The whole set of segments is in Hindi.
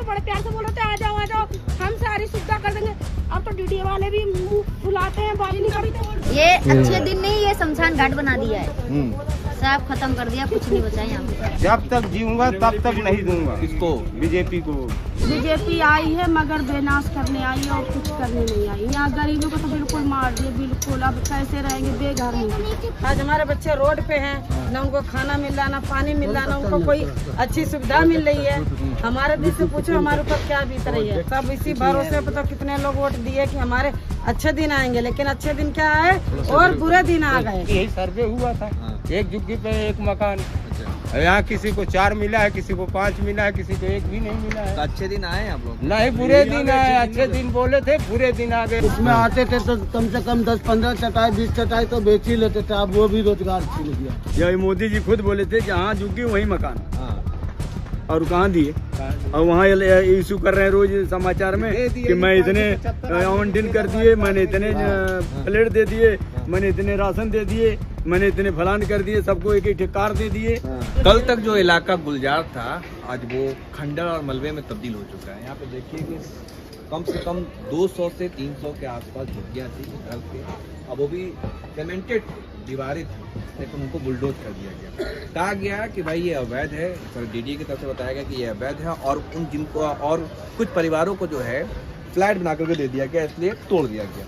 बड़े प्यार से बोल रहे थे आ जाओ हम सारी सुविधा कर देंगे। अब तो डीडी वाले भी मुंह फुलाते हैं, बात नहीं करते। ये अच्छे दिन नहीं, ये शमशान घाट बना दिया है, सब खत्म कर दिया, कुछ नहीं बचा यहाँ पे। जब तक जीऊंगा तब तक नहीं दूंगा। किसको? बीजेपी को। बीजेपी आई है मगर बेनाश करने आई है और कुछ करने नहीं आई। यहाँ गरीबों को तो बिल्कुल मार दिए, बिल्कुल। अब कैसे रहेंगे, बेघर हैं। आज हमारे बच्चे रोड पे हैं, न उनको खाना मिल रहा, न पानी मिल रहा, न उनको कोई अच्छी सुविधा मिल रही है। हमारे दिल से पूछो हमारे ऊपर क्या बीत रही है। सब इसी भरोसे पे तो कितने लोग वोट दिए कि हमारे अच्छे दिन आएंगे, लेकिन अच्छे दिन क्या आए और बुरे दिन आ गए। यही सर्वे हुआ था, एक झुग्गी पे एक मकान। यहाँ किसी को 4 मिला है, किसी को 5 मिला है, किसी को 1 भी नहीं मिला है। तो अच्छे दिन आए आप लोग? नहीं, बुरे दिन आए। अच्छे दिन बोले थे, बुरे दिन आ गए। इसमें आते थे तो कम से कम 10-15 चटाई 20 चटाई तो बेच ही लेते थे। अब वो भी रोजगार छीन गया। ये मोदी जी खुद बोले थे जहाँ झुग्गी वही मकान, और कहाँ दिए। और वहाँ इशू कर रहे हैं रोज समाचार में कि मैं इतने आवंटन कर दिए, मैंने इतने प्लेट दे दिए, मैंने इतने राशन दे दिए, मैंने इतने फलान कर दिए, सबको एक ठेकार दे दिए। कल तक जो इलाका गुलजार था आज वो खंडर और मलबे में तब्दील हो चुका है। यहाँ पे देखिए कि कम से कम 200 से 300 के आसपास झुग्गियाँ थी घर के, अब वो भी सीमेंटेड दीवारें थी, लेकिन उनको बुलडोज कर दिया गया। कहा गया कि भाई ये अवैध है, सर डीडी की तरफ से बताया गया कि ये अवैध है, और उन जिनको और कुछ परिवारों को जो है फ्लैट बना करके दे दिया गया, इसलिए तोड़ दिया गया।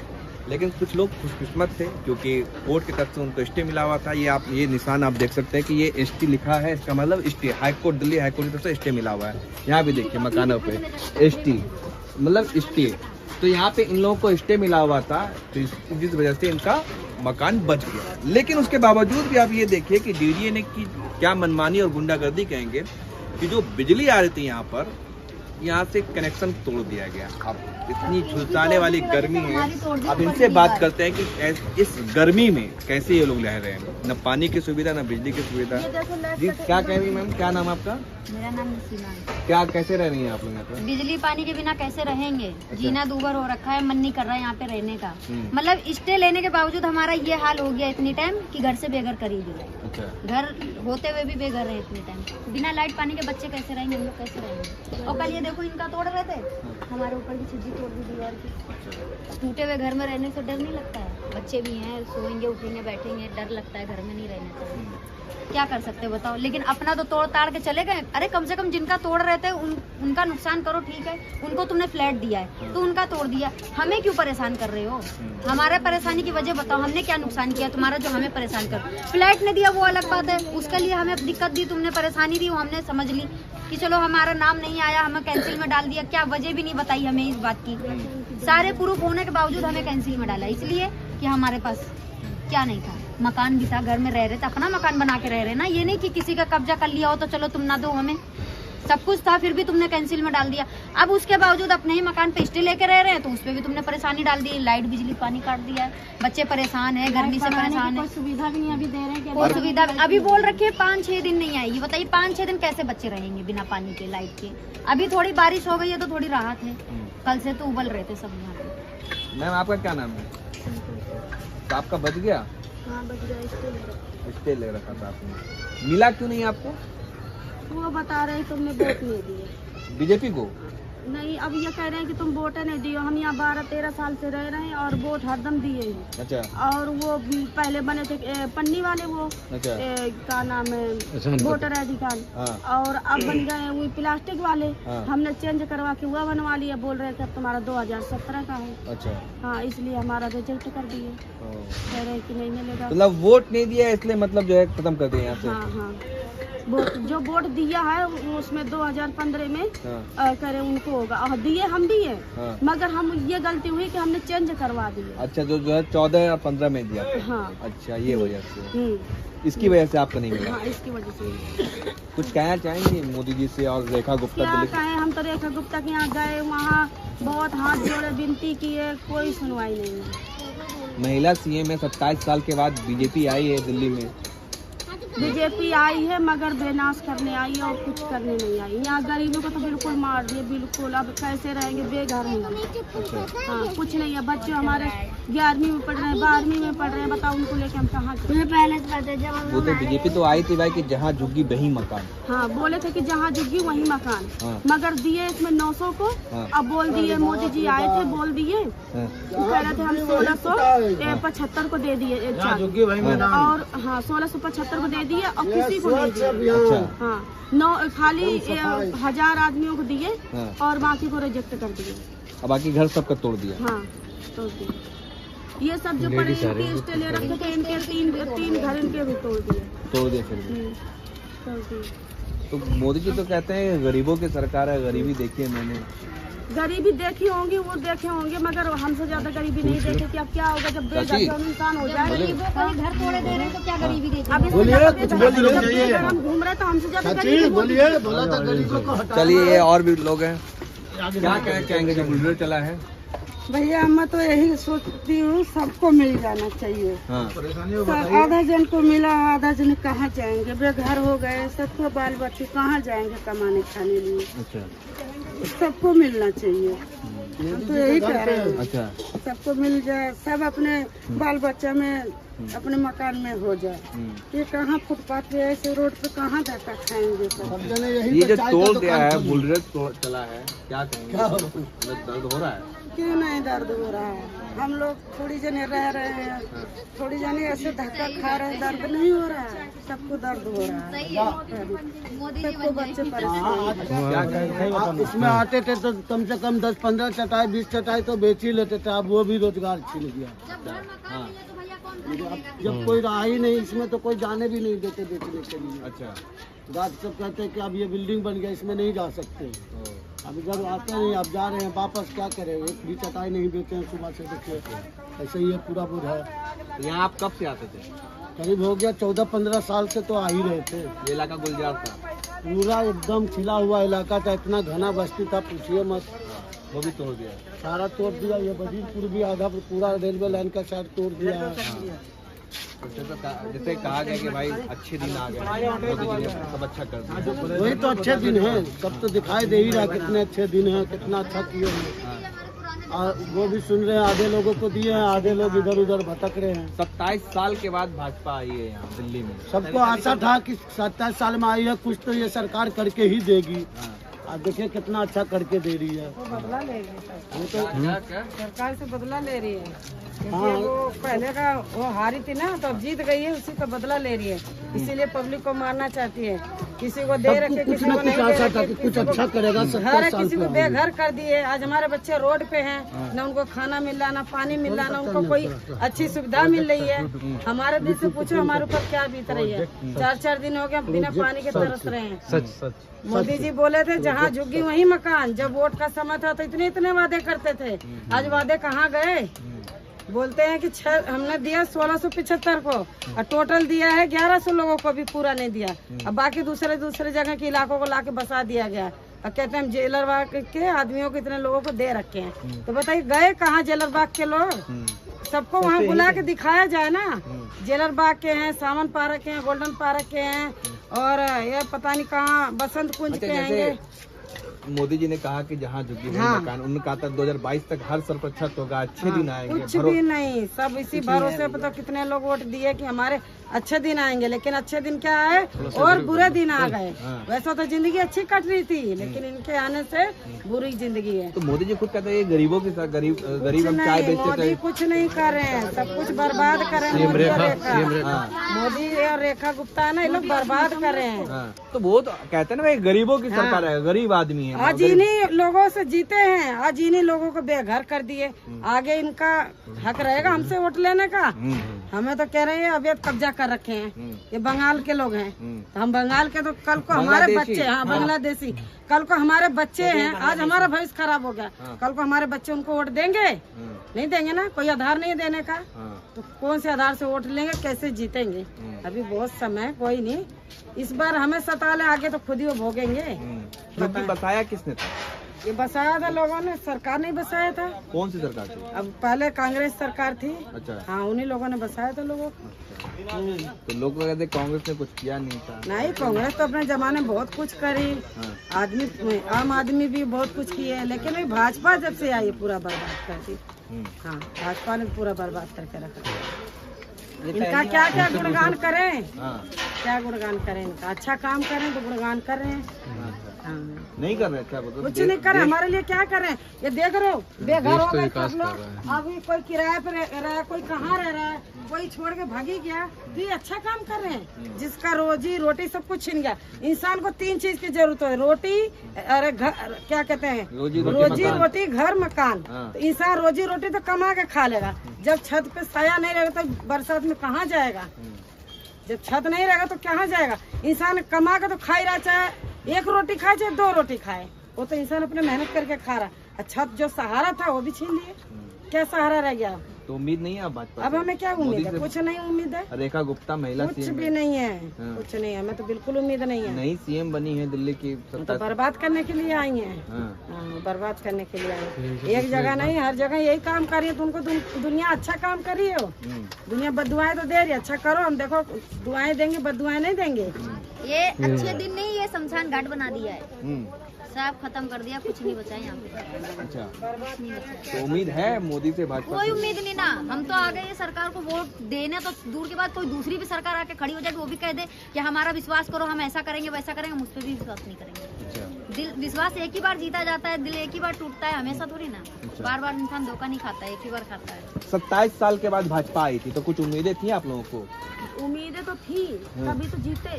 लेकिन कुछ लोग खुशकिस्मत थे क्योंकि कोर्ट की तरफ से उनको एसटी मिला हुआ था। ये निशान आप देख सकते हैं कि ये एसटी लिखा है, इसका मतलब एसटी हाईकोर्ट, दिल्ली हाईकोर्ट की तरफ से एसटी मिला हुआ है। यहाँ भी देखिए मकानों पे एसटी मतलब एसटी, तो यहाँ पे इन लोगों को स्टे मिला हुआ था, तो जिस वजह से इनका मकान बच गया। लेकिन उसके बावजूद भी आप ये देखिए कि डीडीए ने की क्या मनमानी और गुंडागर्दी कहेंगे कि जो बिजली आ रही थी यहाँ से कनेक्शन तोड़ दिया गया। अब इतनी झुलसाने वाली गर्मी है, अब इनसे बात करते हैं कि इस गर्मी में कैसे ये लोग रह रहे हैं, न पानी की सुविधा न बिजली की सुविधा। जी क्या कह रही है मैम, क्या नाम आपका? मेरा नाम नसीमा है। क्या कैसे रह रही हैं आप लोग यहाँ पे? बिजली पानी के बिना कैसे रहेंगे, जीना दूभर हो रखा है, मन नहीं कर रहा है यहाँ पे रहने का। मतलब स्टे लेने के बावजूद हमारा ये हाल हो गया इतनी टाइम कि घर से बेघर कर ही दिया। घर होते हुए भी बेघर रहे इतने टाइम। बिना लाइट पानी के बच्चे कैसे रहेंगे, हम लोग कैसे रहेंगे। और कल ये देखो इनका तोड़ रहे थे, हमारे ऊपर की छज्जी तोड़ दी दीवार की। टूटे हुए घर में रहने से डर नहीं लगता है, बच्चे भी हैं, सोएंगे उठेंगे बैठेंगे, डर लगता है, घर में नहीं रहना चाहिए। क्या कर सकते हो बताओ। लेकिन अपना तो तोड़ ताड़ के चले गए। अरे कम से कम जिनका तोड़ रहे थे उनका नुकसान करो, ठीक है, उनको तुमने फ्लैट दिया है तो उनका तोड़ दिया, हमें क्यों परेशान कर रहे हो। हमारे परेशानी की वजह बताओ, हमने क्या नुकसान किया तुम्हारा जो हमें परेशान कर। फ्लैट ने दिया वो अलग बात है, उसके लिए हमें दिक्कत दी, तुमने परेशानी दी, वो हमने समझ ली कि चलो हमारा नाम नहीं आया, हमें कैंसिल में डाल दिया। क्या वजह भी नहीं बताई हमें इस बात की, सारे प्रूफ होने के बावजूद हमें कैंसिल में डाला, इसलिए कि हमारे पास क्या नहीं था, मकान भी था, घर में रह रहे थे, अपना मकान बना के रह रहे ना। ये नहीं कि किसी का कब्जा कर लिया हो तो चलो तुम ना दो हमें, सब कुछ था फिर भी तुमने कैंसिल में डाल दिया। अब उसके बावजूद अपने ही मकान पे स्टे लेके रह रहे हैं तो उस पर भी तुमने परेशानी डाल दी, लाइट बिजली पानी काट दिया है, बच्चे परेशान है, गर्मी से परेशान है, सुविधा भी नहीं अभी दे रहे हैं। कोई सुविधा अभी बोल रखे 5-6 दिन नहीं आएगी। बताइए 5-6 दिन कैसे बच्चे रहेंगे बिना पानी के, लाइट के। अभी थोड़ी बारिश हो गई है तो थोड़ी राहत है, कल से तो उबल रहे थे सब यहाँ पे। मैम आपका क्या नाम है? तो आपका बच गया? हाँ बच गया, स्टे ले रखा था आपने, मिला क्यों नहीं आपको? वो बता रहे तुमने वोट नहीं दिए। बीजेपी को? नहीं, अब ये कह रहे हैं कि तुम वोट नहीं दियो। हम यहाँ 12-13 साल से रह रहे हैं और वोट हरदम दिए हैं। अच्छा। और वो पहले बने थे पन्नी वाले, वो अच्छा। का नाम है वोटर आई डी कार्ड, और अब बन गए वो प्लास्टिक वाले। हमने चेंज करवा के हुआ बनवा लिया, बोल रहे थे अब तुम्हारा 2017 का है। अच्छा। हाँ, इसलिए हमारा रिजेक्ट कर दिए, कह रहे कि नहीं मिलेगा। मतलब वोट नहीं दिया इसलिए मतलब जो है खत्म कर दिया यहाँ से? हाँ हाँ, जो वोट दिया है उसमें 2015 में करे उनको होगा, और दिए हम दिए। मगर हम ये गलती हुई कि हमने चेंज करवा दिया। अच्छा, जो है 14 या 15 में दिया। हाँ। अच्छा, ये वजह से, इसकी वजह से आपको नहीं मिला? हाँ, इसकी वजह से। कुछ कहना चाहेंगे मोदी जी से और रेखा गुप्ता? क्या कहें, हम तो रेखा गुप्ता के यहाँ गए, वहाँ बहुत हाथ जोड़े विनती किए, कोई सुनवाई नहीं है। महिला सीएम है, 27 साल के बाद बीजेपी आई है दिल्ली में, बीजेपी आई है मगर बेनाश करने आई है और कुछ करने नहीं आई। यहाँ गरीबों को तो बिल्कुल मार दिए, बिल्कुल। अब कैसे रहेंगे, बेघर हैं हम। हाँ, कुछ नहीं है। बच्चे हमारे 11वीं में पढ़ रहे हैं, 12वीं में पढ़ रहे हैं, बताओ उनको लेके हम कहाँ जाएं? वो तो बीजेपी तो आई थी भाई कि जहाँ झुग्गी वही मकान। हाँ, बोले थे कि जहाँ झुग्गी वही मकान। हाँ। मगर दिए इसमें 900 को। हाँ। अब बोल दिए, मोदी जी आए थे, बोल दिए कह रहे थे हम 1675 को दे दिए एक साल। और हाँ, 1675 को दे दिए और किसी को नहीं दिए। हाँ, खाली 1000 आदमियों को दिए और बाकी को रिजेक्ट कर दिए। अब बाकी घर सबका तोड़ दिया। हाँ, तोड़ दिए। ये सब जो पड़े इनकी लिस्ट ले रखे थे, इनके तीन घर इनके भी तोड़ दिए। फिर भी तोड़ दिए। तो मोदी जी तो कहते हैं गरीबों की सरकार है, गरीबी देखी है मैंने। गरीबी देखी होंगी, वो देखे होंगे, मगर हमसे ज्यादा गरीबी नहीं देखे कि अब क्या होगा जब बेघर इंसान हो जाए। गरीबों को ही घर तोड़े दे रहे हैं तो क्या गरीबी देखी? अब हम घूम रहे तो हमसे ज्यादा गरीबी। चलिए, ये और भी लोग हैं, क्या कहेंगे जो बुलडोजर चला है? भैया मैं तो यही सोचती हूँ सबको मिल जाना चाहिए। हाँ। आधा जन को मिला, आधा जन कहाँ जाएंगे, बेघर हो गए, सबको बाल बच्चे कहाँ जाएंगे कमाने खाने लिए। अच्छा, सबको मिलना चाहिए, तो यही कह रहे हैं। अच्छा, सबको मिल जाए, सब अपने बाल बच्चा में अपने मकान में हो जाए। ये कहाँ फुटपाथ पे ऐसे रोड पे कहाँ जाकर खाएंगे सब? ये जो तोड़ दिया है, बुलडोजर चला है, क्या कहेंगे? दर्द हो रहा है? क्यों नहीं दर्द हो रहा है? हम लोग थोड़ी जने रह रहे हैं, थोड़ी जने ऐसे धक्का खा रहे हैं, दर्द नहीं हो रहा है। सबको दर्द हो रहा है, सबको बच्चे परेशान। इसमें आते थे तो कम से कम 10-15 चटाई 20 चटाई तो बेच ही लेते थे। अब वो भी रोजगार छिन गया। जब कोई रहा ही नहीं इसमें तो कोई जाने भी नहीं देते बेचने के लिए। अच्छा, रात सब कहते हैं कि अब ये बिल्डिंग बन गया, इसमें नहीं जा सकते। अब इधर आते नहीं, अब जा रहे हैं वापस, क्या करें? एक भी चटाई नहीं बेचे हैं सुबह से, देखिए ऐसे ही है पूरा बुर है। तो यहाँ आप कब से आते थे? करीब हो गया 14-15 साल से तो आ ही रहे थे। ये इलाका गुलजार था, पूरा एकदम खिला हुआ इलाका था, इतना घना बस्ती था, पूछिए मत। वो भी तोड़ दिया। सारा तोड़ दिया। ये बजीरपुर भी आधा पूरा रेलवे लाइन का साइड तोड़ दिया है। जैसे कहा गया कि भाई अच्छे दिन आ गए, मोदी जी ने सब अच्छा कर दिया। वही तो अच्छे दिन हैं, सब तो दिखाई दे ही रहा कितने अच्छे दिन हैं, कितना अच्छा किए हैं। और वो भी सुन रहे हैं, आधे लोगों को दिए हैं, आधे लोग इधर उधर भटक रहे हैं। 27 साल के बाद भाजपा आई है यहाँ दिल्ली में। सबको आशा था कि 27 साल में आई है, कुछ तो ये सरकार करके ही देगी। अब देखिए कितना अच्छा करके दे रही है। वो बदला ले रही है, वो तो सरकार से बदला ले रही है। क्योंकि वो पहले का वो हारी थी ना, तो अब जीत गई है, उसी का बदला ले रही है। इसीलिए पब्लिक को मारना चाहती है, किसी को दे रखे, किसी को नहीं दे रखे, कुछ अच्छा करेगा। हर किसी को बेघर कर दिए। आज हमारे बच्चे रोड पे हैं, न उनको खाना मिल रहा, न पानी मिल रहा, न उनको कोई अच्छी सुविधा मिल रही है। हमारे दिल से पूछो हमारे ऊपर क्या बीत रही है। 4-4 दिन हो गया बिना पानी के तरस रहे हैं। सच। मोदी जी बोले थे जहाँ झुग्गी वहीं मकान। जब वोट का समय था तो इतने वादे करते थे, आज वादे कहाँ गए? बोलते हैं कि हमने दिया 1675 को और टोटल दिया है 1100 लोगों को, भी पूरा नहीं दिया। अब बाकी दूसरे जगह के इलाकों को लाके बसा दिया गया और कहते हैं हम जेलर बाग के आदमियों को इतने लोगों को दे रखे हैं। तो बताइए गए कहाँ जेलर बाग के लोग? सबको वहाँ बुला के दिखाया जाए ना। जेलर बाग के हैं, सावन पार्क के हैं, गोल्डन पार्क के हैं, और ये पता नहीं कहाँ बसंत कुंज के हैं। मोदी जी ने कहा कि जहाँ झुग्गी वहीं मकान, उन्होंने कहा था 2022 तक हर साल प्रतिशत होगा, अच्छे दिन आएंगे। कुछ भी नहीं, सब इसी भरोसे पता कितने लोग वोट दिए कि हमारे अच्छे दिन आएंगे, लेकिन अच्छे दिन क्या आए और बुरे दिन आ गए। वैसा तो जिंदगी अच्छी कट रही थी, लेकिन इनके आने से बुरी जिंदगी है। तो मोदी जी खुद कहते हैं गरीबों के साथ गरीब हम चाय बेचते मोदी कुछ नहीं कर रहे हैं, सब कुछ बर्बाद कर रहे हैं। मोदी और रेखा गुप्ता है ना, ये लोग बर्बाद कर रहे हैं। तो वो तो कहते हैं ना भाई गरीबों की सरकार है, गरीब आदमी है। आज इन्हीं लोगों से जीते हैं, आज इन्हीं लोगों को बेघर कर दिए। आगे इनका हक रहेगा हमसे वोट लेने का। हमें तो कह रहे हैं अवैध कब्जा कर रखे हैं, ये बंगाल के लोग हैं। तो हम बंगाल के, तो कल को हमारे बच्चे, हाँ बांग्लादेशी, कल को हमारे बच्चे हैं। आज हमारा भविष्य खराब हो गया, कल को हमारे बच्चे उनको वोट देंगे? नहीं देंगे ना। कोई आधार नहीं देने का, तो कौन से आधार से वोट लेंगे, कैसे जीतेंगे? अभी बहुत समय, कोई नहीं। इस बार हमें सता ले, आगे तो खुद ही वो भोगेंगे। क्योंकि बताया किसने था? ये बसाया था लोगों ने, सरकार ने बसाया था। कौन सी सरकार थी? अब पहले कांग्रेस सरकार थी। अच्छा। हाँ, उन्हीं लोगों ने बसाया था लोगों को। तो लोग कहते कांग्रेस ने कुछ किया नहीं था। नहीं, कांग्रेस तो अपने जमाने में बहुत कुछ करी। हाँ। आम आदमी भी बहुत कुछ किए, लेकिन ये भाजपा जब से आई पूरा बर्बाद कर दी। हाँ, भाजपा ने पूरा बर्बाद करके रखा। इनका क्या क्या गुणगान करें, क्या गुणगान करें इनका? अच्छा काम करें तो गुणगान कर रहे हैं। हाँ। नहीं कर रहे, क्या बोलते? कुछ नहीं कर रहे, हमारे लिए क्या कर रहे हैं? ये देख रहे हो, बेघर हो गए सब लोग। अभी कोई किराए पे रह रहा है, कोई कहाँ रह रहा है, कोई छोड़ के भागी गया। तो ये अच्छा काम कर रहे हैं। जिसका रोजी रोटी सब कुछ छीन गया। इंसान को 3 चीज की जरूरत है, रोटी, अरे घर, क्या कहते हैं, रोजी रोटी, घर, मकान। तो इंसान रोजी रोटी तो कमा के खा लेगा। जब छत पे साया नहीं रहेगा तो बरसात में कहाँ जाएगा? जब छत नहीं रहेगा तो कहाँ जाएगा? इंसान कमा के तो खा ही रहा, चाहे 1 रोटी खाए चाहे 2 रोटी खाए, वो तो इंसान अपने मेहनत करके खा रहा। छत जो सहारा था वो भी छीन लिए। क्या सहारा रह गया? तो उम्मीद नहीं है अब भाजपा? अब हमें क्या उम्मीद है? कुछ नहीं उम्मीद है। रेखा गुप्ता महिला कुछ सीएम भी नहीं है। कुछ नहीं है, हमें तो बिल्कुल उम्मीद नहीं है। नई सीएम बनी है दिल्ली की। तो बर्बाद करने के लिए आई हैं। हाँ, बर्बाद करने के लिए आई। एक जगह नहीं, हर जगह यही काम कर रही है। तो उनको दुनिया अच्छा काम कर रही है। दुनिया बददुआएं तो दे रही है, अच्छा करो। हम देखो दुआएं देंगे, बददुआएं नहीं देंगे। ये अच्छे दिन नहीं, ये शमशान घाट बना दिया है। सब खत्म कर दिया, कुछ नहीं बचा यहाँ पे। अच्छा, तो उम्मीद है मोदी से भाजपा? कोई उम्मीद नहीं ना। हम तो आ गए ये सरकार को वोट देने, तो दूर के बाद कोई दूसरी भी सरकार आके खड़ी हो जाए, वो भी कह दे कि हमारा विश्वास करो, हम ऐसा करेंगे वैसा करेंगे, मुझ पर भी विश्वास नहीं करेंगे। अच्छा। दिल विश्वास एक ही बार जीता जाता है, दिल एक ही बार टूटता है, हमेशा थोड़ी ना। बार बार इंसान धोखा नहीं खाता है, एक ही बार खाता है। 27 साल के बाद भाजपा आई थी, तो कुछ उम्मीदें थी आप लोगों को? उम्मीदें तो थी, तभी तो जीते।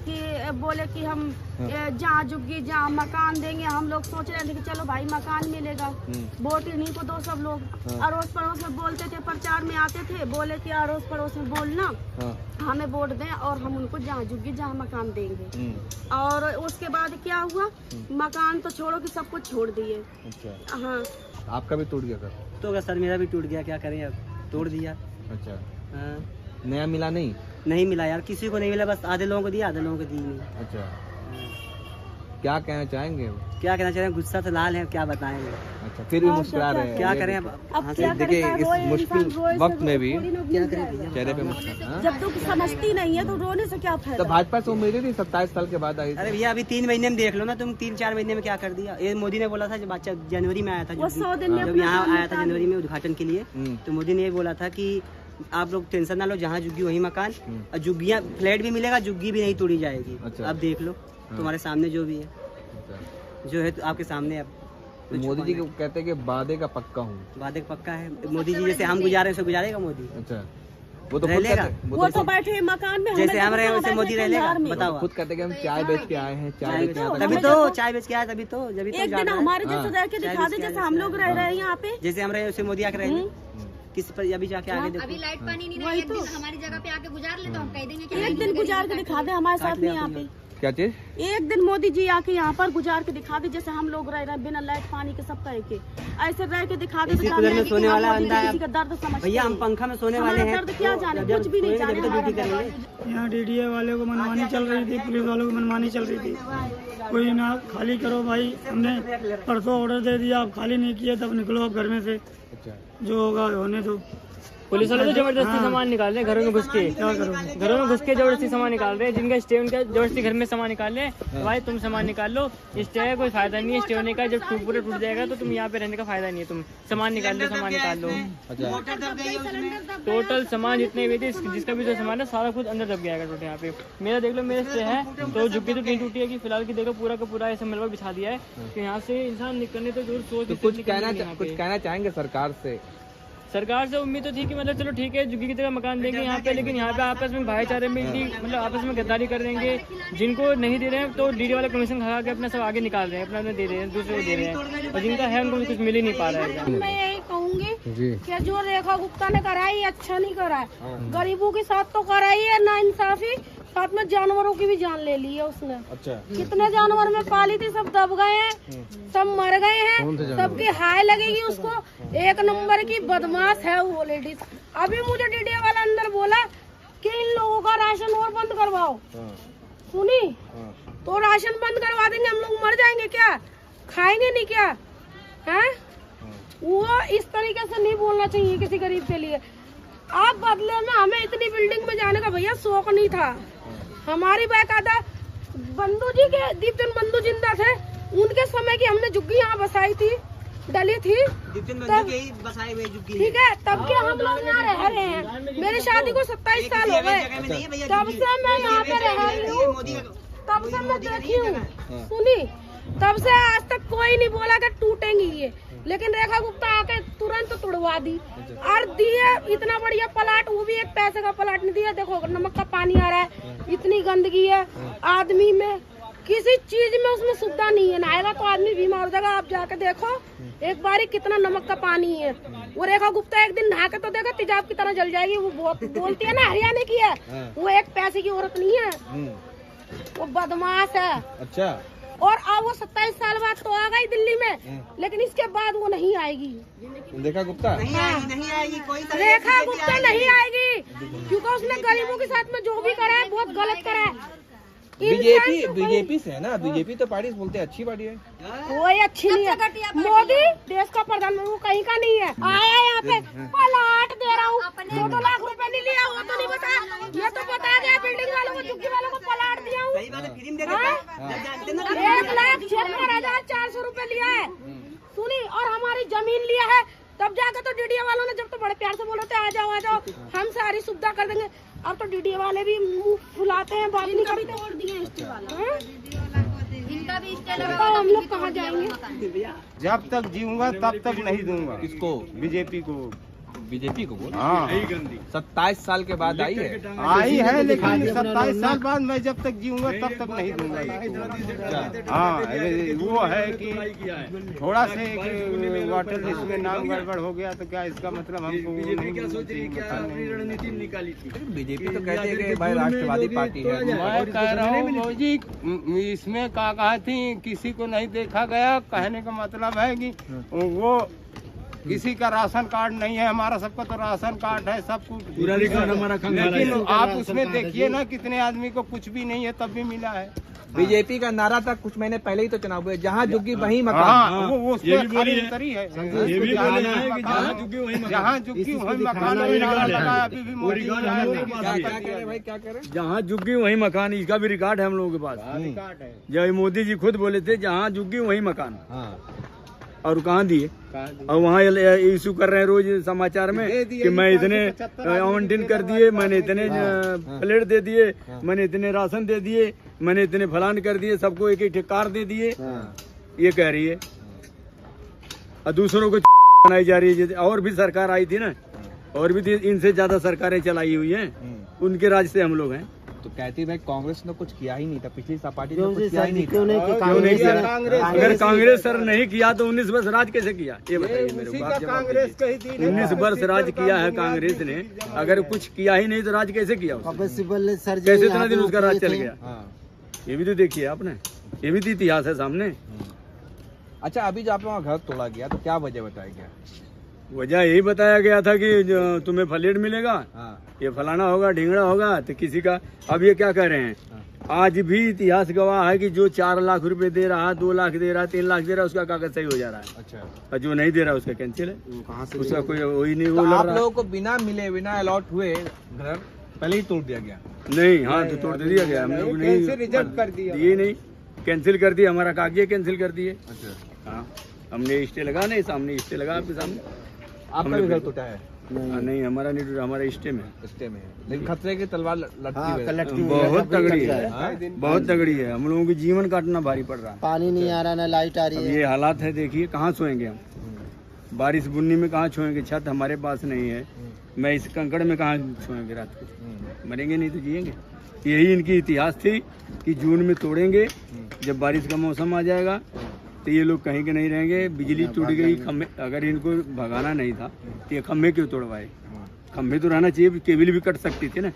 कि बोले कि हम जहाँ जुग्गी जहाँ मकान देंगे। हम लोग सोच रहे थे कि चलो भाई मकान मिलेगा, वोट इन्हीं को दो सब लोग। अड़ोस पड़ोस में बोलते थे, प्रचार में आते थे, बोले कि अड़ोस पड़ोस में बोलना, हमें वोट दें और हम उनको जहाँ जुग्गी जहाँ मकान देंगे। और उसके बाद क्या हुआ, मकान तो छोड़ो कि सब कुछ छोड़ दिए। अच्छा। हाँ, आपका भी टूट गया सर? तो सर मेरा भी टूट गया, क्या करें अब, तोड़ दिया। अच्छा। नया मिला नहीं? नहीं मिला यार, किसी को नहीं मिला, बस आधे लोगों को दिया, आधे लोगों को दी नहीं। अच्छा, क्या कहना चाहेंगे? क्या कहना चाह रहे हैं, गुस्सा तो लाल है, क्या बताएंगे। अच्छा, फिर भी मुस्कुरा रहे हैं। क्या करें अब देखिए इस मुश्किल वक्त में भी क्या करें, चेहरे पे मुस्कान। जब तक समझती नहीं है तो रोने से क्या फायदा? तो भाजपा से उम्मीदें थी 27 साल के बाद आई? अरे भैया अभी 3 महीने में देख लो ना तुम, 3-4 महीने में क्या कर दिया। ये मोदी ने बोला था जब बच्चा जनवरी में आया था, जब यहाँ आया था जनवरी में उद्घाटन के लिए, तो मोदी ने ये बोला था कि आप लोग टेंशन ना लो, जहाँ जुग्गी वही मकान, और जुग्गियाँ फ्लैट भी मिलेगा, जुग्गी भी नहीं तोड़ी जाएगी। अच्छा। अब देख लो तुम्हारे सामने जो भी है, जो है तो आपके सामने। अब तो मोदी जी कहते हैं कि वादे का पक्का हूँ। वादे का पक्का है मोदी जी, जैसे हम गुजारे वैसे गुजारेगा मोदी। अच्छा, वो तो वो तो बैठे मकान में, जैसे हम रहे वैसे मोदी रह लेगा। बताओ, खुद कहते हैं कि हम चाय बेच के आए हैं, चाय बेच के आए। तभी तो चाय बेच के आए, तभी तो एक दिन हमारे जैसे रह के दिखा दे, जैसे हम लोग रह रहे हैं यहाँ पे, जैसे हम रहे वैसे मोदी आके रहे। किस पर अभी जाके आगे देखो, अभी लाइट पानी नहीं रही, एक दिन हमारी जगह पे आके गुजार ले, तो हम कह देंगे कि एक दिन गुजार के दिखा दे हमारे साथ में यहाँ पे। क्या चीज? एक दिन मोदी जी आके यहाँ पर गुजार के दिखा दे, जैसे हम लोग रह रहे हैं बिना लाइट पानी के, सब करके ऐसे रह के दिखा दे। कूलर में सोने वाला बंदा है, दर्द समझ भैया हम पंखा में सोने वाले हैं, दर्द क्या जाने, कुछ भी नहीं जाने। यहाँ डीडीए वाले को मनमानी चल रही थी, पुलिस वालों को मनमानी चल रही थी। कोई ना खाली करो भाई, हमने परसों ऑर्डर दे दिया, आप खाली नहीं किए तब निकलो आप घर में से। अच्छा, जो होगा होने दो। पुलिस वाले तो जबरदस्ती सामान निकाल रहे हैं घरों में घुस के, क्या करो, घरों में घुस के जबरदस्ती सामान निकाल रहे हैं। जिनका स्टे उनका जबरदस्ती घर में सामान निकाल रहे हैं। भाई तुम सामान निकाल लो, स्टे है कोई फायदा नहीं है स्टे होने का। जब पूरा टूट जाएगा तो तुम यहाँ पे रहने का फायदा नहीं है। तुम सामान निकाल लो, सामान निकाल लो। टोटल सामान जितने भी थे, जिसका भी जो सामान है सारा कुछ अंदर दब गया टोटल। यहाँ पे मेरा देख लो, मेरे स्टे है तो झुग्गी तो नहीं टूटी है कि फिलहाल की देखो, पूरा का पूरा ऐसा मलबा बिछा दिया है कि यहाँ से इंसान निकलने तो दूर सोच। कुछ कहना चाहेंगे सरकार से? सरकार से उम्मीद तो थी कि मतलब चलो ठीक है झुग्गी की तरह मकान देंगे यहाँ पे, लेकिन यहाँ पे आपस में भाईचारे में मतलब आपस में गद्दारी कर देंगे। जिनको नहीं दे रहे हैं तो डीडी वाला कमीशन खा के अपना सब आगे निकाल रहे हैं, अपना दे रहे हैं, दूसरे को दे रहे हैं, और जिनका है उनको कुछ मिल ही नहीं पा रहा है। मैं यही कहूँगी कि जो रेखा गुप्ता ने कराई अच्छा नहीं करा, गरीबों के साथ तो कराई है ना इंसाफी, साथ में जानवरों की भी जान ले ली है उसने। अच्छा, कितने जानवर में पाली थी, सब दब गए हैं, सब मर गए हैं, सबकी हाय लगेगी उसको। 1 नंबर की बदमाश है वो लेडीज। अभी मुझे डीडी वाला अंदर बोला कि इन लोगों का राशन और बंद करवाओ। सुनी तो राशन बंद करवा देंगे, हम लोग मर जाएंगे क्या? खाएंगे नहीं क्या है? वो इस तरीके से नहीं बोलना चाहिए किसी गरीब के लिए। आप बदले में हमें इतनी बिल्डिंग में जाने का भैया शौक नहीं था। हमारी बाकायदा बंधु जी के दीपचंद बंधु जिंदा थे, उनके समय की हमने झुग्गी यहाँ बसाई थी, डली थी, बसाए हुए झुग्गी। ठीक है, तब के हम लोग यहाँ रह रहे हैं। मेरी शादी को 27 साल हो गए, तब से मैं यहाँ पे रह रही हूँ, तब से मैं देखी हूँ, सुनी, तब से आज तक कोई नहीं बोला कि टूटेंगी ये, लेकिन रेखा गुप्ता आके तुरंत तोड़वा दी और दिए इतना बढ़िया प्लाट, वो भी एक पैसे का प्लाट नहीं दिया। देखो नमक का पानी आ रहा है, इतनी गंदगी है, आदमी में किसी चीज में उसमें सुविधा नहीं है, नहाएगा तो आदमी बीमार हो जाएगा। आप जाके देखो एक बारी कितना नमक का पानी है। वो रेखा गुप्ता एक दिन नहा के तो देखा तेजाब की तरह जल जाएगी। वो बहुत बोलती है ना हरियाणा की है, वो एक पैसे की औरत नहीं है, वो बदमाश है। अच्छा, और अब वो 27 साल बाद तो आ गई दिल्ली में, लेकिन इसके बाद वो नहीं आएगी। रेखा गुप्ता नहीं आएगी कोई रेखा गुप्ता नहीं आएगी, क्योंकि उसने गरीबों के साथ में जो भी करा है बहुत गलत करा है। बीजेपी से है ना, बीजेपी तो पार्टी बोलते हैं अच्छी पार्टी है, कोई अच्छी नहीं है। मोदी देश का प्रधानमंत्री कहीं का नहीं है। आया यहाँ पे प्लाट दे रहा हूँ, 2 लाख रुपए नहीं लिया, वो तो नहीं बताया, ये तो बता गया बिल्डिंग वालों को, झुग्गी वालों को प्लाट दिया हूँ। 1,76,400 रुपए लिया है, सुनी, और हमारी जमीन लिया है। तब जाकर तो डीडीए वालों ने, जब तो बड़े प्यार से बोले थे आ जाओ हम सारी सुविधा कर देंगे, अब तो डीडीए वाले भी मुंह फुलाते हैं, बात नहीं करते। तोड़ दिए इनका भी तो हम लोग कहाँ जाएंगे? जब तक जीऊंगा तब तक नहीं दूंगा। किसको? बीजेपी को। बीजेपी को बोल? हाँ, 27 साल के बाद आई है, लेकिन 27 साल बाद मैं जब तक जीऊंगा तब तक नहीं दूंगा। हाँ, वो है कि थोड़ा से वाटर लिस्ट में नाम गड़बड़ हो गया तो क्या इसका मतलब हमको रणनीति निकाली थी। बीजेपी तो कहते हैं कि भाई राष्ट्रवादी पार्टी है। मैं कह रहा हूँ जी, इसमें कहा थी किसी को नहीं देखा गया, कहने का मतलब है कि वो किसी का राशन कार्ड नहीं है, हमारा सबका तो राशन कार्ड है, सब कुछ पूरा रिकॉर्ड हमारा खंगाला है। लेकिन आप उसमें देखिए ना कितने आदमी को कुछ भी नहीं है तब भी मिला है। बीजेपी का नारा था कुछ महीने पहले ही तो चुनाव हुए, जहाँ झुग्गी वहीं मकान। हाँ, वो ये भी बोली है, है, ये भी बोले हैं कि जहाँ झुग्गी वहीं मकान, जहाँ झुग्गी वहीं मकान। अभी भी मोदी क्या कह रहे भाई, क्या कह रहे? जहाँ झुग्गी वहीं मकान, इसका भी रिकॉर्ड है हम लोगों के पास। जब मोदी जी खुद बोले थे जहाँ झुग्गी वहीं मकान, और कहाँ दिए, और वहाँ इशू कर रहे हैं रोज समाचार में कि मैं इतने आवंटन कर दिए, मैंने इतने प्लेट दे दिए, मैंने इतने राशन दे दिए, मैंने इतने फलान कर दिए, सबको एक एक कार दे दिए, ये कह रही है। और दूसरों को बनाई जा रही है। और भी सरकार आई थी ना, और भी इनसे ज्यादा सरकारें चलाई हुई हैं, उनके राज से हम लोग हैं। तो कहती भाई कांग्रेस ने कुछ किया ही नहीं था, पिछली पार्टी ने कुछ किया ही नहीं था। क्यों नहीं किया? अगर कांग्रेस सर नहीं किया तो 19 वर्ष राज कैसे किया, ये बताइए मेरे को। कांग्रेस 19 वर्ष राज किया है कांग्रेस ने, अगर कुछ किया ही नहीं तो राज कैसे किया उसने? कैसे इतना दिन उसका राज चल गया, ये भी तो देखिए आपने, ये भी तो इतिहास है सामने। अच्छा, अभी जो आप वहाँ घर तोड़ा गया तो क्या वजह बताया गया? वजह यही बताया गया था कि तुम्हें फ्लैट मिलेगा, ये फलाना होगा, ढिंगड़ा होगा। तो किसी का, अब ये क्या कह रहे हैं, आज भी इतिहास गवाह है कि जो 4 लाख रुपए दे रहा, 2 लाख दे रहा, 3 लाख दे रहा, उसका कागज सही हो जा रहा है। अच्छा, और जो नहीं दे रहा उसका कैंसिल है, उसका कोई वही नहीं। तो आप लोगों को बिना मिले, बिना अलॉट हुए घर पहले ही तोड़ दिया गया? नहीं, हाँ, तो तोड़ दिया गया, हम लोग नहीं रिजेक्ट कर दिया, ये नहीं, कैंसिल कर दिया, हमारा कागज कैंसिल कर दिए। अच्छा, हाँ, हमने स्टे लगा, नहीं सामने स्टे लगा, आपके सामने। आपका भी घर टूटा है? नहीं, हमारा नहीं टूटा, हमारा स्टे में। स्टे में, लेकिन खतरे की तलवार लटकी हुई है। बहुत तगड़ी है, बहुत तगड़ी है। हम लोगों को जीवन काटना भारी पड़ रहा है। पानी नहीं आ रहा, ना लाइट आ रही है। ये हालात है, देखिए कहाँ सोएंगे हम, बारिश बुन्नी में कहाँ सोएंगे, छत हमारे पास नहीं है, मैं इस कंकड़ में कहाँ सोएंगे रात को, मरेंगे नहीं तो जिएंगे। यही इनकी इतिहास थी कि जून में तोड़ेंगे, जब बारिश का मौसम आ जाएगा तो ये लोग कहीं के नहीं रहेंगे। बिजली टूट गई, खम्भे, अगर इनको भगाना नहीं था तो ये खम्भे क्यों तोड़वाए? खम्भे तो रहना चाहिए, केबल भी कट सकती थी ना।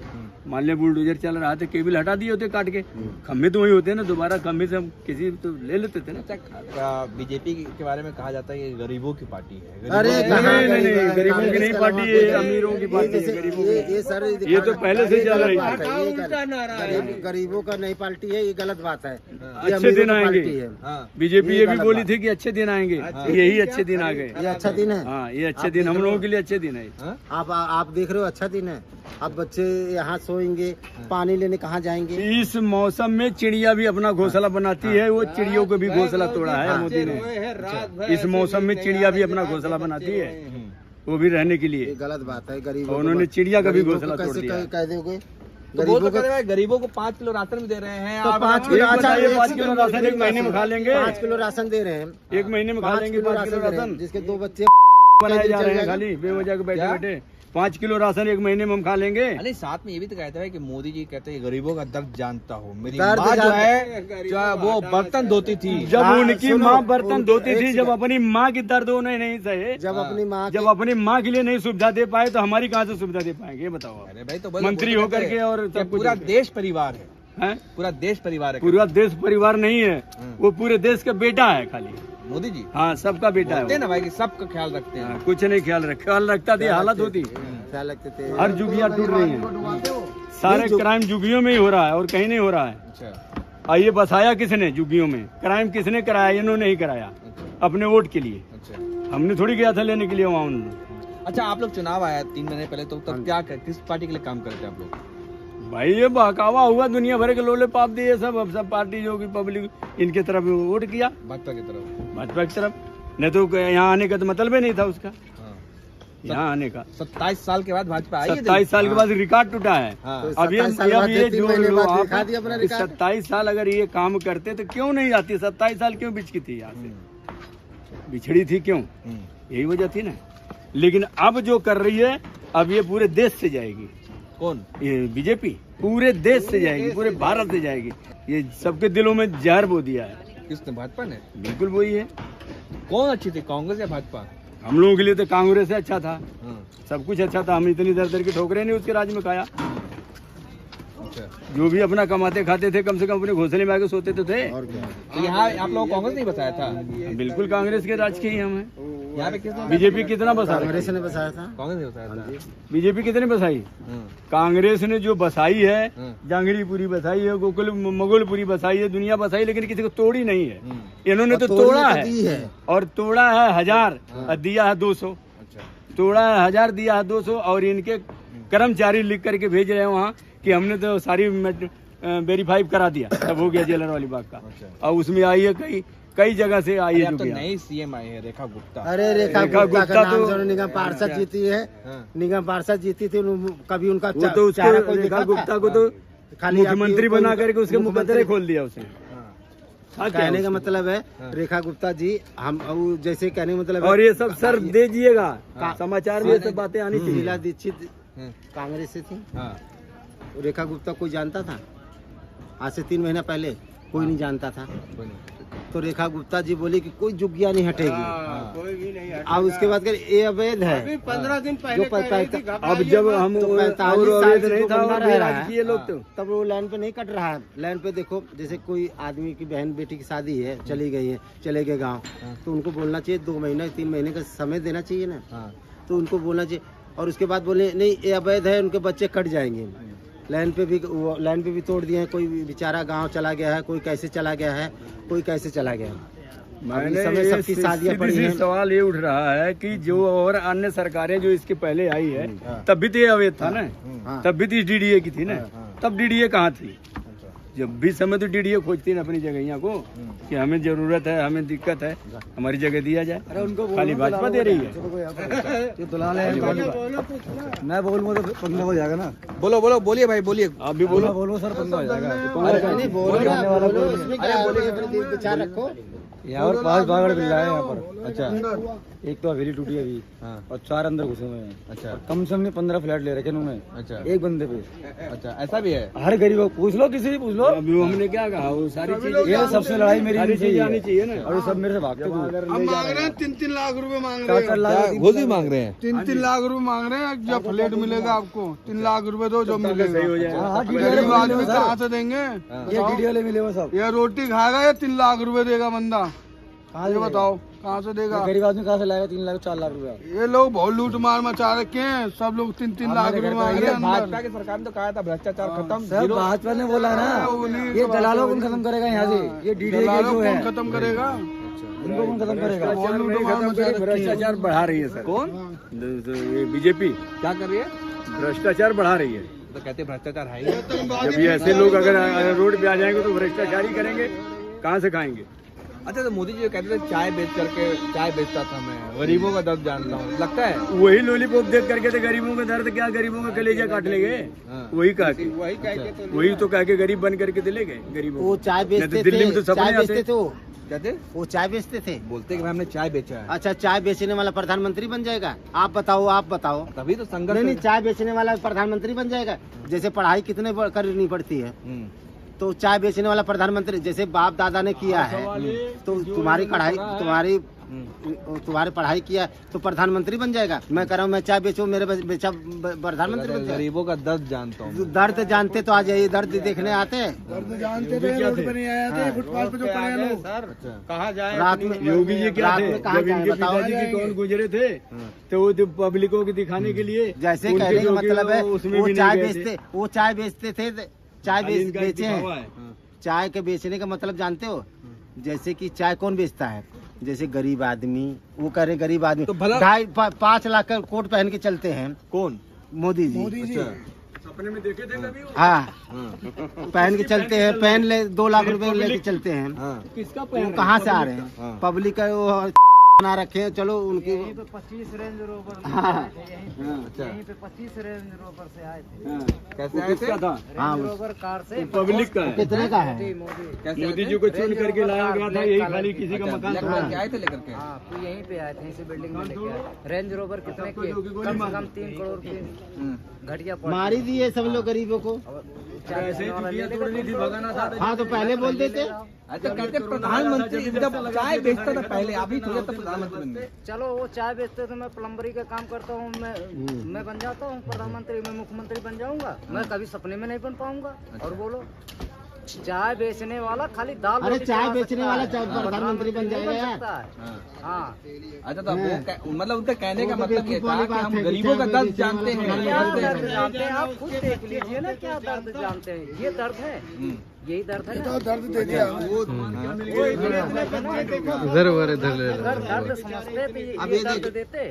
मान लिया बुलडोजर चल रहा था, केबल हटा दिए होते काट के, खम्भे तो वही होते हैं ना, दोबारा खम्भे से हम किसी तो ले लेते थे ना। क्या बीजेपी के बारे में कहा जाता है कि गरीबों की पार्टी है? अरे नहीं, गरीबों की नहीं पार्टी है, अमीरों की पार्टी है। गरीबों ये सर ये तो पहले से चल रही है। गरीबों का नई पार्टी है, ये गलत बात है। अच्छे दिन आएंगे, बीजेपी ये भी बोली थी कि अच्छे दिन आएंगे, यही अच्छे दिन आ गए। ये अच्छा दिन है। हाँ, ये अच्छे दिन हम लोगों के लिए अच्छे दिन है। आप देख रहे हो अच्छा दिन है। अब बच्चे यहाँ सोएंगे, पानी लेने कहाँ जाएंगे? इस मौसम में चिड़िया भी अपना घोंसला बनाती है, वो चिड़ियों को भी घोंसला तोड़ा है मोदी ने। इस मौसम में चिड़िया भी अपना घोंसला बनाती है, वो भी रहने के लिए। गलत बात है। गरीबों उन्होंने चिड़िया का भी घोंसला तोड़ दिया। कह दोगे गरीबों को 5 किलो राशन भी दे रहे हैं। तो 5 किलो राशन एक महीने में खा लेंगे। 5 किलो राशन दे रहे हैं, एक महीने में खा लेंगे 5 किलो राशन, जिसके 2 बच्चे बनाए जा रहे हैं खाली बेवजह के बैठे बैठे। 5 किलो राशन एक महीने में हम खा लेंगे। अरे साथ में ये भी तो कहता है कि मोदी जी कहते हैं गरीबों का दर्द जानता हूँ। मेरी माँ जो है वो बर्तन धोती थी, जब उनकी माँ बर्तन धोती थी, जब अपनी माँ की दर्द उन्हें नहीं सहे, जब अपनी माँ के लिए नहीं सुविधा दे पाए तो हमारी कहाँ से सुविधा दे पाएंगे, ये बताओ। अरे भाई तो मंत्री होकर के और पूरा देश परिवार है, पूरा देश परिवार है। पूरा देश परिवार नहीं है, वो पूरे देश का बेटा है खाली मोदी जी। हाँ, सबका बेटा है ना भाई कि सबका ख्याल रखते हैं। कुछ नहीं ख्याल रखता थी, हालत होती। ख्याल रखते थे। हर जुगिया टूट रही है, सारे क्राइम जुगियों में ही हो रहा है और कहीं नहीं हो रहा है। अच्छा, ये बसाया किसने जुगियों में? क्राइम किसने कराया? इन्होंने ही कराया अपने वोट के लिए। अच्छा, हमने थोड़ी गया था लेने के लिए वहाँ उन्होंने। अच्छा, आप लोग चुनाव आया 3 महीने पहले, तो तब क्या किस पार्टी के लिए काम करते हैं आप लोग? भाई ये बहकावा हुआ, दुनिया भर के लोले पाप दिए सब। अब सब पार्टी जो की पब्लिक इनके तरफ वोट किया, भाजपा की तरफ। भाजपा की तरफ, नहीं तो यहाँ आने का तो मतलब ही नहीं था उसका। यहाँ आने का 27 साल के बाद भाजपा आई है। 27 साल के बाद रिकॉर्ड टूटा है। अब ये जो 27 साल अगर ये काम करते तो क्यों नहीं आती? 27 साल क्यों बिछकी थी? यहाँ से बिछड़ी थी क्यों? यही वजह थी ना। लेकिन अब जो कर रही है, अब ये पूरे देश से जाएगी। कौन? ये बीजेपी पूरे देश से जाएगी, पूरे भारत से जाएगी। ये सबके दिलों में जहर बो दिया है। किसने? भाजपा ने। बिल्कुल वही है। कौन अच्छी थी, कांग्रेस या भाजपा? हम लोगों के लिए तो कांग्रेस से अच्छा था, सब कुछ अच्छा था। हम इतनी दर की ठोकरें नहीं उसके राज में खाया। अच्छा, जो भी अपना कमाते खाते थे, कम से कम अपने घोंसले में आके सोते तो थे। और क्या? तो यहाँ आप लोग कांग्रेस नहीं बताया था? बिल्कुल कांग्रेस के राज के ही हम हैं। यहाँ पे किसने? बीजेपी कितना बसा? कांग्रेस ने बसाया था। कांग्रेस ने बताया था। बीजेपी कितने बसाई? कांग्रेस ने जो बसाई है, जांगड़ीपुरी बसाई है, गोकुल मुगलपुरी बसाई है, दुनिया बसाई, लेकिन किसी को तोड़ी नहीं है। इन्होंने तो तोड़ा है, और तोड़ा है 1000 और दिया है 200। तोड़ा है 1000, दिया है 200, और इनके कर्मचारी लिख करके भेज रहे हैं वहाँ कि हमने तो सारी वेरीफाई करा दिया, तब हो गया जेलर वाली बाग का। और उसमें आई है कई जगह से आई है। तो नई सीएम आई है रेखा गुप्ता। अरे रेखा गुप्ता का नाम तो निगम पार्षद जीती है, निगम पार्षद जीती थी। कभी उनका वो तो उसको रेखा गुप्ता को तो खाली मुख्यमंत्री बना करके उसके मुकदमे खोल दिया उसने। कहने का मतलब है रेखा गुप्ता जी, हम जैसे कहने का मतलब है। और ये सब सर दीजिएगा, समाचार में ये सब बातें आनी चाहिए। शीला दीक्षित कांग्रेस से थी, रेखा गुप्ता कोई जानता था? आज से 3 महीना पहले कोई नहीं जानता था। तो रेखा गुप्ता जी बोली कि कोई जुग्गिया नहीं हटेगी। कोई भी नहीं हटेगा। अब उसके बाद ये अवैध है। अभी 15 दिन पहले अब जब हम तो 45 साल से नहीं था बंदा रह रहा राज किए लोग तो तब वो लाइन पे नहीं कट रहा है। लाइन पे देखो, जैसे कोई आदमी की बहन बेटी की शादी है, चली गई है, चले गए गाँव, तो उनको बोलना चाहिए 2 महीना 3 महीने का समय देना चाहिए ना। तो उनको बोलना चाहिए। और उसके बाद बोले नहीं ये अवैध है, उनके बच्चे कट जाएंगे। लाइन पे भी तोड़ दिए हैं। कोई बेचारा गांव चला गया है, कोई कैसे चला गया है, कोई कैसे चला गया है। मैंने समय सबकी शादियां पड़ी हैं। सवाल ये उठ रहा है कि जो और अन्य सरकारें जो इसके पहले आई है, तब भी तो ये अवैध था ना, तब भी तो डीडीए की थी ना। तब डीडीए कहाँ थी? जब भी समय तो डीडीए खोजती है अपनी जगह को कि हमें जरूरत है, हमें दिक्कत है, हमारी जगह दिया जाए। खाली भाजपा दे रही है। मैं बोलूँगा तो पंगा हो जाएगा ना। बोलो बोलिए भाई, बोलिए। आप भी बोलो। बोलो सर, पंगा हो जाएगा। विचार रखो। यहाँ पर 5 बागड़ मिल रहा है यहाँ पर। अच्छा, एक तो हवेली टूटी अभी हाँ, और 4 अंदर घुसे हुए हैं। अच्छा, और कम से कम 15 फ्लैट ले रखे उन्होंने अच्छा, एक बंदे पे। अच्छा, ऐसा भी है। हर गरीब को पूछ लो, किसी से पूछ लो। अभी हमने क्या कहा, वो सारी चीजें ये सबसे लड़ाई मेरी सारी इनसे ही चीजें है। आनी चाहिए ना। और वो सब मेरे से भागते हम हुए मांग रहे हैं 3-3 लाख रुपए मांग रहे 4-4 हैं, लाख वो भी मांग रहे हैं। 3-3 लाख रुपए मांग रहे हैं। जब फ्लैट मिलेगा आपको 3 लाख रुपए दो, जो मिलेगा सही हो जाएगा। हाँ, गरीब आदमी कहाँ से देंगे? ये डीडी वाले मिले हुए सब। ये रोटी खाएगा या 3 लाख रुपए देगा बंदा? ये बताओ कहाँ से देगा? गरीब आदमी कहाँ से लाएगा 3 लाख 4 लाख रुपया? ये लोग बहुत लूट मार मचा रखे हैं, सब लोग 3-3 लाख रुपए मांग रहे हैं। भाजपा की सरकार ने तो कहा था भ्रष्टाचार खत्म। सर भाजपा ने बोला ना, ये दलालों को खत्म करेगा यहाँ से। ये डीडी दलालों जो है कौन खत्म करेगा? उनको कौन खत्म करेगा? भ्रष्टाचार बढ़ा रही है सर। कौन? ये बीजेपी क्या कर रही है? भ्रष्टाचार बढ़ा रही है। तो कहते हैं भ्रष्टाचार है ही। जब ये ऐसे लोग अगर रोड पे आ जाएंगे तो भ्रष्टाचार ही करेंगे, कहाँ से खाएंगे? अच्छा, तो मोदी जी कहते थे चाय बेचता था मैं, गरीबों का दर्द जानता हूँ, लगता है वही लॉलीपॉप देख करके तो गरीबों का दर्द क्या, गरीबों का कलेजा काट ले गए। वही कह के वही तो कह के गरीब बन करके दिले गए गरीबों वो को। चाय बेचते दिल्ली में तो थे, सपने चाय आते बेचते थे वो। कहते वो चाय बेचते थे। बोलते कि भाई हमने चाय बेचा है। अच्छा, चाय बेचने वाला प्रधानमंत्री बन जाएगा? आप बताओ। तभी तो संघर्ष। नहीं, चाय बेचने वाला प्रधानमंत्री बन जाएगा। जैसे पढ़ाई कितने करनी पड़ती है, तो चाय बेचने वाला प्रधानमंत्री जैसे बाप दादा ने किया है, तो तुम्हारी पढ़ाई किया तो प्रधानमंत्री बन जाएगा। मैं कह रहा हूँ मैं चाय बेचूं, मेरे बेचा प्रधानमंत्री बन जाएगा। गरीबों का दर्द जानता हूँ। दर्द जानते तो आज यही दर्द देखने आते हैं। दर्द जानते थे, रोड पे नहीं आए थे, फुटपाथ पे जो पड़े हैं लोग। कहाँ जाए? रात में योगी जी क्या रात थे? में कहाँ जब इनके जाए बताओ? पिताजी की कौन गुजरे थे तो वो तो पब्लिकों को दिखाने के लिए जैसे उनके कहने का जो मतलब है उसमें वो भी नहीं चाय गए थे। बेचते, वो चाय बेचते थे, चाय इनका बेचे दिखावा हैं। है। चाय के बेचने का मतलब जानते हो? जैसे कि चाय कौन बेचता है? जैसे गरीब आदमी, वो कह रहे गरीब आदमी तो भला 5 लाख का कोट पहन के चलते हैं। कौन? मोदी जी। अच्छा, सपने में देखे थे कभी? हाँ, पहन के चलते हैं, पहन ले 2 लाख रुपए लेके चलते हैं। किसका वो कहाँ से आ रहे हैं? पब्लिक का वो बना रखे हैं, चलो उनकी 25 रेंज रोवर। हाँ, अच्छा, 25 रेंज रोवर से आए थे। कैसे आए थे? हाँ, रोवर कार से पब्लिक का है। कितने का है? कैसे मोदी जी को चुन करके लाया गया था, यही खाली किसी का मकान था। लेकर के आए थे लेकर के? हाँ, तो यहीं पे आए थे, इसी बिल्डिंग में लेके आए। रेंज रोवर कितने के? कम से कम 3 करोड़ के घटिया मारी दिए सब लोग गरीबों को। ऐसे ही चुटियां तोड़नी थी, भगाना था। हाँ, तो पहले बोल देते। अच्छा, कहते प्रधानमंत्री जब चाय बेचता था पहले, अभी थोड़ा तो प्रधानमंत्री बन गए। चलो वो चाय बेचते थे, मैं प्लम्बरी का काम करता हूँ, मैं बन जाता हूँ प्रधानमंत्री, मैं मुख्यमंत्री बन जाऊंगा। मैं कभी सपने में नहीं बन पाऊंगा। और बोलो, चाय बेचने वाला खाली दाल अरे रोटी चाय खा बेचने सकता वाला है, चाय प्रधानमंत्री बन नहीं जाएगा। सकता है। हाँ, अच्छा, तो वो मतलब उनका कहने का वो तो मतलब ये बेवकूफ था वाली कि बात हम है कि गरीबों का चाय दर्द बेचने जानते वाला हैं। क्या प्रधानमंत्री दर्द जानते हैं आप खुद देख लीजिए ना, क्या दर्द जानते हैं। ये दर्द है, यही दर्द है ना। दर्द दे दिया वो। दर्द समझते थे, ये दर्द देते।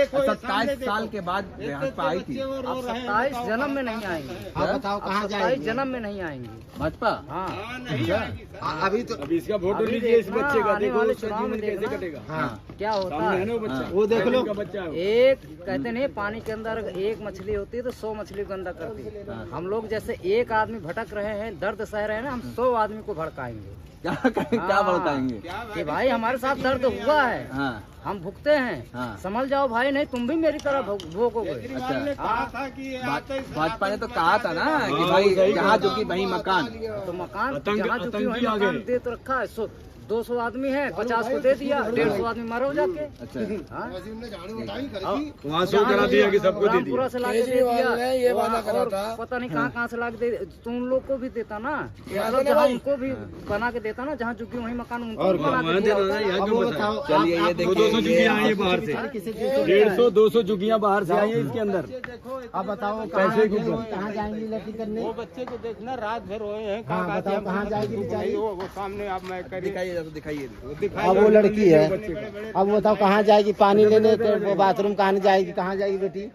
27 साल के बाद भाजपा आई थी। अब 27 जन्म में नहीं आएंगे। हाँ, बताओ कहाँ 27 जाएगी? जन्म में नहीं आएंगे। भाजपा? हाँ, अभी तो अब इसका फोटो लीजिए इस बच्चे का, आने देखो वाले उसका चुनाव में जीवन कैसे देखना। कटेगा। हाँ, क्या होता सामने है है। ना वो बच्चा, वो देख लो। का बच्चा है वो। एक कहते नहीं, पानी के अंदर एक मछली होती है तो 100 मछली गंदा करती है। हम लोग जैसे एक आदमी भटक रहे हैं, दर्द सह रहे हैं ना, हम 100 आदमी को भड़काएंगे। क्या भड़काएंगे? कि भाई हमारे साथ दर्द हुआ है, हाँ, हम भुगते हैं, हाँ। समझ जाओ भाई, नहीं तुम भी मेरी तरह भोगोगे। अच्छा, भाजपा ने तो कहा था ना कि भाई जहाँ झुकी वही मकान। तो मकान आतंक- जहाँ झुकी आतंकी वहीं आ गए। मकान दे तो रखा है। 200 आदमी है, 50 को दे दिया, 150 आदमी मरो जाके। अच्छा, हाँ? वहाँ से करा दिया कि सबको दे दिया। रामपुरा से लाके दे दिया, ये वादा करा था। पता नहीं कहाँ से लाके दे, तुम लोग को भी देता ना, मतलब जहाँ उनको भी बना के देता ना, जहाँ झुकी वहीं मकान उनको भी बना के दिया होता। चलिए ये देखिए 200 झुग्गियाँ आई है बाहर से, 150-200 झुग्गियाँ बाहर से आई है इसके अंदर। अब बताओ पैसे कहाँ के ऊपर। कहाँ जाएंगी लड़की करने? वो बच्चे को देखना, रात भर रोए हैं। हाँ, बताओ कहाँ जाएगी बेचारी? वो सामने आप मैं दिखाइए, दिखाइए। अब वो लड़की है, अब बताओ कहाँ जाएगी? पानी लेने वो बाथरूम कहाँ जाएगी? कहाँ जाएगी बेटी?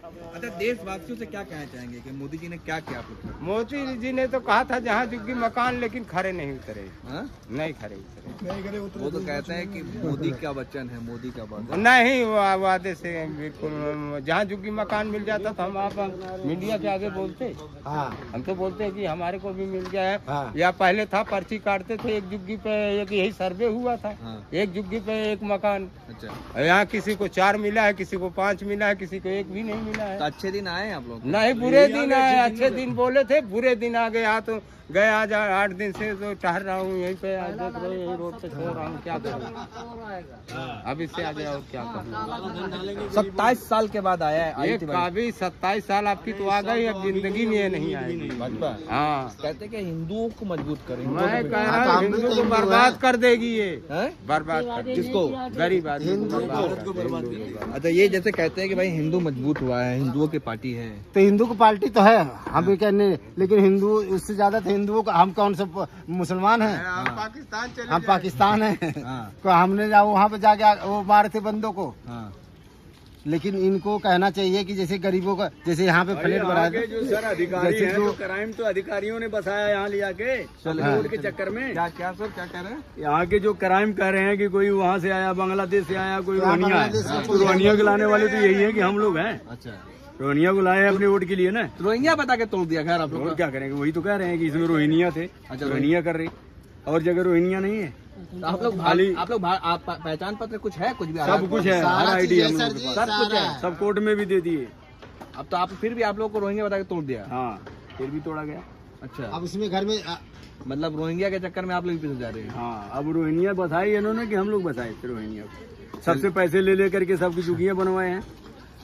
अच्छा, देशवासियों से क्या कहना चाहेंगे कि मोदी जी ने क्या किया आप लोग? मोदी जी ने तो कहा था जहाँ झुग्गी मकान, लेकिन खड़े नहीं उतरे। हाँ? नहीं खड़े उतरे। वो तो कहते हैं कि मोदी का वचन है, मोदी का वचन नहीं, वादे से बिल्कुल। जहाँ झुग्गी मकान मिल जाता तो हम आप मीडिया के आगे बोलते। हाँ हम तो बोलते हैं कि हमारे को भी मिल जाए। हाँ। या पहले था पर्ची काटते थे, एक झुग्गी पे एक यही सर्वे हुआ था। हाँ। एक झुग्गी पे एक मकान। अच्छा, यहाँ किसी को 4 मिला है, किसी को 5 मिला है, किसी को 1 भी नहीं मिला है। तो अच्छे दिन आए आप लोग? नहीं, बुरे दिन आए। अच्छे दिन बोले थे, बुरे दिन आ गए। यहाँ तो गए आज 8 दिन से तो टहल रहा हूँ यहीं पे। आज देख रहे हो, रोड पे सो रहा हूँ, क्या करूँ। अब इससे आगे और क्या करूँ। 27 साल के बाद आया है। ये काफी 27 साल आपकी तो आ गई, अब जिंदगी में ये नहीं आएगी। हाँ, कहते हैं कि हिंदुओं को मजबूत करें। मैं कह रहा हूँ हिंदू को बर्बाद कर देगी ये। बर्बाद कर देगी। किसको? गरीब आदमी को बर्बाद। अच्छा, ये जैसे कहते हैं कि भाई हिंदू मजबूत हुआ है, हिंदुओं की पार्टी है। तो हिंदू की पार्टी तो है, हम भी कहने, लेकिन हिंदू उससे ज्यादा तो हिंदुओं का, हम कौन से मुसलमान हैं? पाकिस्तान चले हम पाकिस्तान हैं। हाँ। तो हमने वहाँ पे जाके वो मारे थे बंदों को। हाँ। लेकिन इनको कहना चाहिए कि जैसे गरीबों का, जैसे यहाँ पे फ्लैट बनाया था, जो सर अधिकारी हैं, जो क्राइम तो अधिकारियों ने बसाया यहाँ लिया के रोड के चक्कर में। क्या क्या सर, क्या कह रहे हैं? यहाँ के जो क्राइम कर रहे हैं कि कोई वहाँ से आया, बांग्लादेश से आया, कोई रोहिंग्या है, तो रोहिंग्या को लाने वाले तो यही है कि हम लोग हैं। अच्छा, रोहिंग्या को लाए अपने वोट के लिए ना। तो रोहिंग्या बता के तोड़ दिया घर आप लोग और क्या करेंगे? वही तो कह रहे हैं कि इसमें रोहिंग्या थे। अच्छा, रोहिंग्या कर रही, और जगह रोहिंग्या नहीं है। आप लोग खाली आप पहचान पत्र कुछ है? कुछ भी सब कुछ है, हर आईडी हम लोग के पास, सब कुछ है। सब कोर्ट में भी दे दिए। अब तो आप फिर भी आप लोग को रोहिंग्या बता के तोड़ दिया? हाँ, फिर भी तोड़ा गया। अच्छा, अब इसमें घर में मतलब रोहिंग्या के चक्कर में आप लोग पीछे जा रहे हैं? हाँ, अब रोहिंग्या बसाई इन्होंने कि हम लोग बसाए थे रोहिंग्या को। सबसे पैसे ले करके सबकी झुग्गियाँ बनवाए हैं।